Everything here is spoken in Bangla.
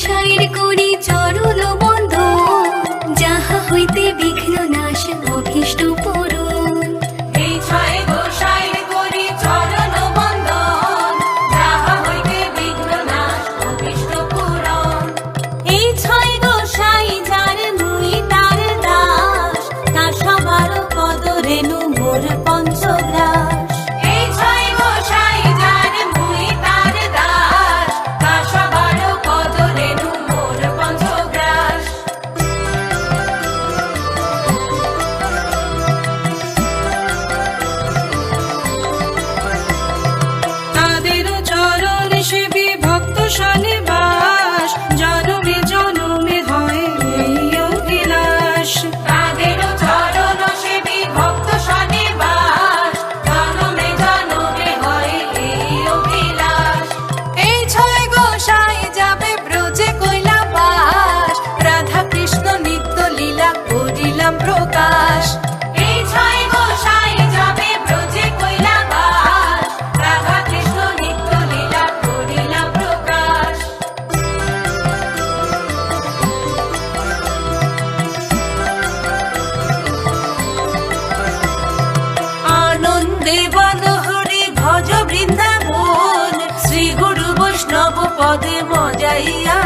গোসাইর করি চরণ বন্ধন, যাহা হইতে বিঘ্ন নাশ অভীষ্ট পূরণ। এই ছয় গোসাইর করি চরণ বন্দন, যাহা হইতে বিঘ্ন নাশ অভীষ্ট পূরণ। এই ছয় গোসাই যার মুই তার দাস, তার সবার পদ রেণু মোর পঞ্চগ্রাস। এই ছয় গোসাই যার মুই তার দাস, তার সবার পদ রেণু মোর পঞ্চগ্রাস। তাদেরও চরণ সেবী ভক্ত সনে বাস, জনমে জনমে হয় এই অভিলাষ। তাদেরও চরণ সেবী ভক্ত সনে বাস, জনমে জনমে হয় এই অভিলাষ। এই ছয় গোসাই যাবে ব্রজে কৈলাবাস, রাধা কৃষ্ণ নিত্য লীলা করিলাম প্রকাশ। এই ছয় গোসাই যাবে ব্রজে কৈলাবাস, রাধা কৃষ্ণ নিত্য লীলা করিলাম প্রকাশ। আনন্দে বল হরি ভজ বৃন্দাবন, শ্রী গুরু বৈষ্ণব পদে মজাইয়া